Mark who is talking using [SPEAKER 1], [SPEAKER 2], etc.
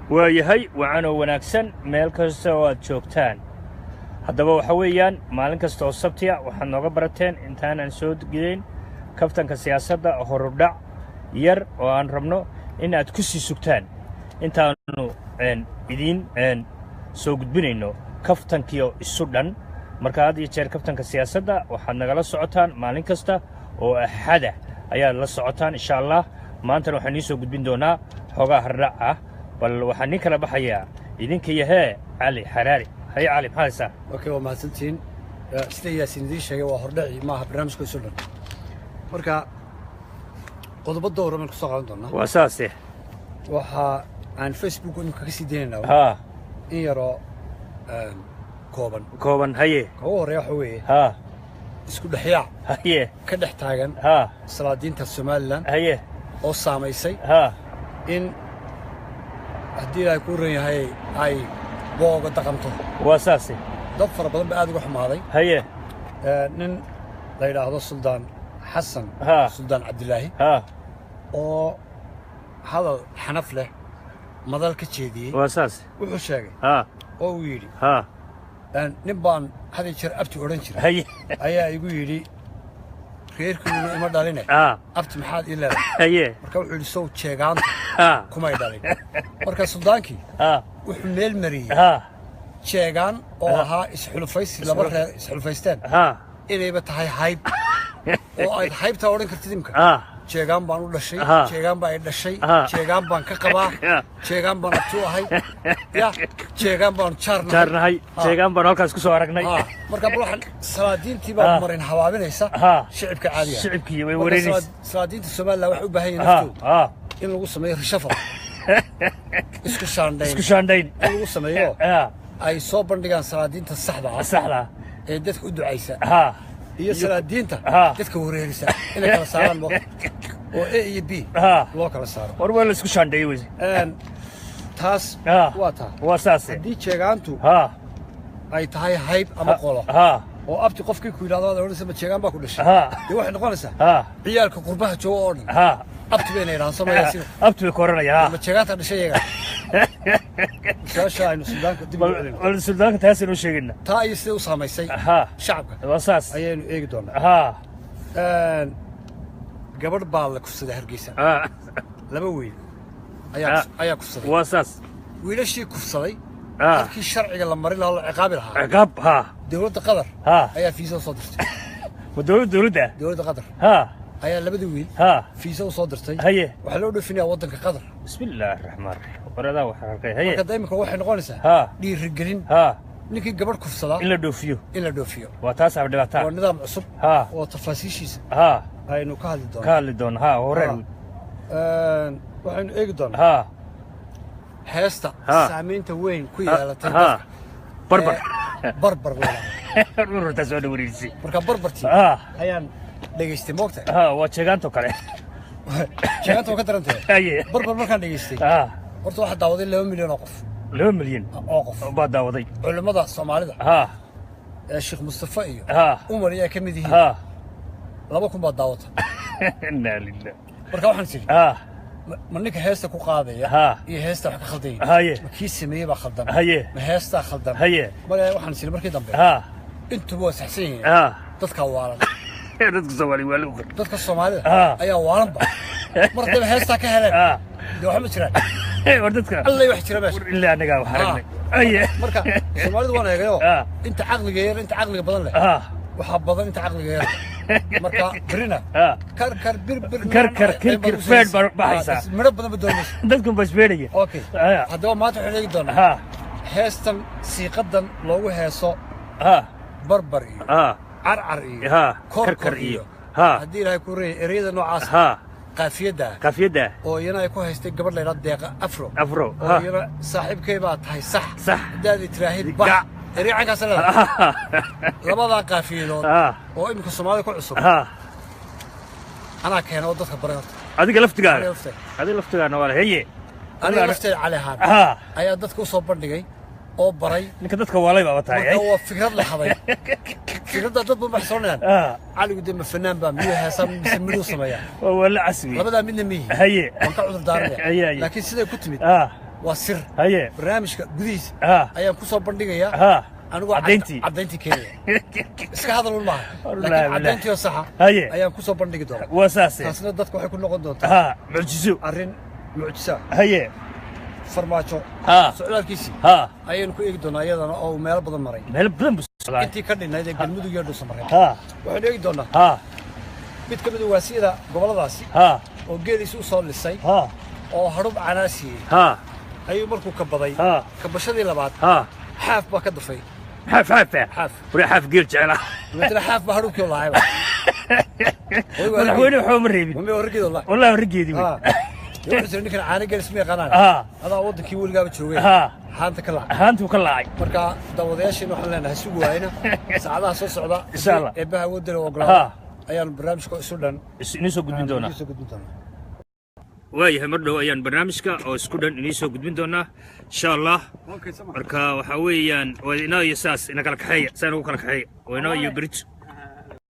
[SPEAKER 1] waayahay wacanoo wanaagsan meel kasta oo aad joogtaan haddaba waxa weeyaan maalin kasta oo sabtiya waxaad nooga barateen intaanaan soo gedayn kaftanka siyaasadda horudhac yar oo aan rabno in aad ku sii sugtaan intaanu idiin soo gudbinayno kaftankiyo isu dhan marka had iyo jeer kaftanka siyaasadda waxaad nagala socotaan maalin kasta oo axada ayaad la socotaan insha allah maantana waxaan ii soo gudbin doonaa xoogaa hardhac ah bal waxaan nin kala baxayaa idinka yahee cali xaraari hay cali maxaa haysaa
[SPEAKER 2] okay waa mahadsantiin sida yaasiin idiin sheegay waa hordhaci maaha barnaamijka isu dhan marka qodobo dhowr aan ku soo qaadan doonaa
[SPEAKER 1] waa saase
[SPEAKER 2] waxa aan facebook imika ka sii daynaynaa
[SPEAKER 1] ha
[SPEAKER 2] in yaroo
[SPEAKER 1] kooban haye
[SPEAKER 2] ugu horreeya waxa weeye
[SPEAKER 1] ha
[SPEAKER 2] isku dhexyaac
[SPEAKER 1] haye
[SPEAKER 2] ka dhex taagan
[SPEAKER 1] ha
[SPEAKER 2] salaadiinta somalilan
[SPEAKER 1] haye
[SPEAKER 2] oo saamaysay
[SPEAKER 1] ha
[SPEAKER 2] in haddii ay ku ran yahay ay booga dhaqanto
[SPEAKER 1] waa saase
[SPEAKER 2] dad fara badan ba aad uga xumaaday
[SPEAKER 1] haye
[SPEAKER 2] nin la yidhaahdo suldaan xasan suldaan cabdilaahi oo hadal xanaf leh madal ka jeediyey
[SPEAKER 1] waa saase
[SPEAKER 2] wuxuu sheegay oo uu yidhi nin baan hadii jeer abti odhan jiray ayaa igu yidhi reerkiinu ima dhaline abti maxaad ii leedahay marka wuxuu yidhi sow jeegaanta kumay dhalin marka suldaankii wuxuu meel mariyey jeegaan oo ahaa isxulufaysi laba reer isxulufaysteen inayba tahay hayb oo ayd haybtaa odhan kartid imka jeegaan baan u dhashay jeegaan baa ay dhashay jeegaan baan ka qabaa jeegaan baan abti u ahay ya jeegaan baan jaarnahay
[SPEAKER 1] jeegaan baan halkaas ku soo aragnay
[SPEAKER 2] marka bal waxaan salaadiintii baa marin hawaabinaysa shicibka caadiga
[SPEAKER 1] shicibkii way wareeraysa
[SPEAKER 2] salaadiinta Soomaaliland waxay u baahan yihiin naftooda in lagu sameeyo rishafal isku shaandhayn in lagu sameeyo ay soo bandhigaan salaadiinta saxda ee dadka u ducaysa iyo salaadiinta dadka wareerisa inay kala saaraan oo A iyo B loo kala saaro
[SPEAKER 1] war wala isku shaandhay way
[SPEAKER 2] taas waa
[SPEAKER 1] saase
[SPEAKER 2] hadii jeegaantu ay tahay hayb ama qolo oo abti qofkii ku yiraahdo oranaysa ma jeegaan baa ku dhashay waxay noqonaysaa ciyaalka qurbaha jooga oo dhan abti bay inay raansamayaan
[SPEAKER 1] abti bay koranaya
[SPEAKER 2] ma jeegaanta dhashay iyaga شاشة إنه السودان كتير
[SPEAKER 1] السودان كتاسي إنه شيء
[SPEAKER 2] تا يصير وصامي سي شعبك
[SPEAKER 1] واساس
[SPEAKER 2] أيين إيه قدونا قبل بالك في السودان هرقيسة لما وين أيا كفصلي
[SPEAKER 1] واساس
[SPEAKER 2] وين الشيء كفصلي هركي الشرعي لما مرينا الله عقابها
[SPEAKER 1] عقاب
[SPEAKER 2] دولة قدر أيا فيزا وصدرت دولة قدر أيا لما دوين فيزا وصدرتي
[SPEAKER 1] هي
[SPEAKER 2] وحلو فينا وطنك قدر
[SPEAKER 1] بسم الله الرحمن الرحيم وردا وحركه هي
[SPEAKER 2] marka dayma waxay noqonaysaa dhiir gelin ninkii gabadh kufsada
[SPEAKER 1] in la dhoofiyo waa taas ab dhibaato
[SPEAKER 2] waa nidaam cusub oo tafaasiishiisa aynu ka hadli doono
[SPEAKER 1] horeen
[SPEAKER 2] waxaynu eegi doonaa heesta saamaynta weyn ku yeelatay barbar
[SPEAKER 1] ururta soo dhaweysay
[SPEAKER 2] marka barbartii ayaan dhageystay moogta
[SPEAKER 1] waa jeegaanto kale
[SPEAKER 2] jeegaanto ka darantahay barbar markaan dhageystay horta waxa daawaday 2 milyan oo qof
[SPEAKER 1] 2 milyan
[SPEAKER 2] oo qof
[SPEAKER 1] baa daawaday
[SPEAKER 2] culimada Soomaalida Sheikh Mustafa iyo Umar ayaa kamid yihiin 2,000 baa daawata
[SPEAKER 1] inna lillaah
[SPEAKER 2] marka waxaan sii ma ninka heesta ku qaadaya iyo heesta wax ka khaldan ma kii sameeyay baa khaldan ma heesta khaldan marka waxaan sii markii dambe intu waa saxsan yihiin dadka waalan dadka Soomaalida ayaa waalan ba marka heesta ka heleen waxa ma jiraan
[SPEAKER 1] wardadka
[SPEAKER 2] الله يحترم باش
[SPEAKER 1] إلا أنا قاعد حرمني
[SPEAKER 2] مركا سوالد وانا يا انت عقلك غير انت عقلك بدل له وحاب بدل انت عقلك غير مركا برينا كركر
[SPEAKER 1] كركر فين بحيسا
[SPEAKER 2] مرب بدل بدون
[SPEAKER 1] dadكم بس بيريه
[SPEAKER 2] اوكي هذا ما تحريق دونا هيستن سيقدن لو هيسو بربري عرعري كركر هدي لها كوري اريد نوعاس قافيده oo iyana ay ku haystay gabadh la yiraahdo deeqa afro oo iyana saaxiibkay baa tahay sax daadi tiraahid ba riicanka salada labada qaafiyadood oo imka Soomaaliya ku cusub ana keeno dadka baray
[SPEAKER 1] adiga laftigaana wala haye
[SPEAKER 2] aniga laftay calehan ayaa dadka u soo bandhigay oo baray
[SPEAKER 1] ninka dadka walay baa tahay
[SPEAKER 2] oo fikrad la haday fikrada dad badan baxsoonayaan cali gudama fanaan baa miyo heesan mido sameeyaa
[SPEAKER 1] wala casbi
[SPEAKER 2] labada midna mihi
[SPEAKER 1] haye
[SPEAKER 2] aan ka cudur daaray laakiin sida ku timid waa sir
[SPEAKER 1] haye
[SPEAKER 2] barnaamijka gudihiisa ayaan ku soo bandhigayaa anigu caddayntii keenaya iska hadal maaha laakiin caddayntii saxa ayaan ku soo bandhigi doonaa
[SPEAKER 1] waa saase
[SPEAKER 2] taasna dadku waxay ku noqon doontaa
[SPEAKER 1] mucjiso
[SPEAKER 2] arrin mucjisa
[SPEAKER 1] haye
[SPEAKER 2] farmaajo socdaalkiisii ayaynu ku eegi doonaa iyadana oo meelo badan maray intii ka dhinnayd ee galmudug iyo dhuusamareeb waxaynu eegi doonaa mid ka mid ah waasiyada gobolladaasi oo geeliisi u soo lisay oo hadhub canaasiyey ayuu markuu ka baday kabashadii labaad xaaf baa ka dafay
[SPEAKER 1] حاف قيل جعله
[SPEAKER 2] مثل حاف بحروك والله
[SPEAKER 1] وين وحوم الريبي والله الرقيدي
[SPEAKER 2] يوحسن انك عاني قال اسمي قناه هذا ودكي ولقا بجوغي
[SPEAKER 1] هانت وكلاعي
[SPEAKER 2] marka dawadayaasheen waxaan leenahay sugu waayna saacadaha soo socda
[SPEAKER 1] insha Allah
[SPEAKER 2] eebaha wadada oo ogolaa ayaan barnaamijka isu dhan
[SPEAKER 1] inii soo gudbin doonaa waayahay mar dhow ayaan barnaamijka oo isku dhan inii soo gudbin doonaa insha Allah marka waxa weeyaan waa inaa iyo saas ina kala kaxeeya saan ugu kala kaxeeya waa inaa iyo bridge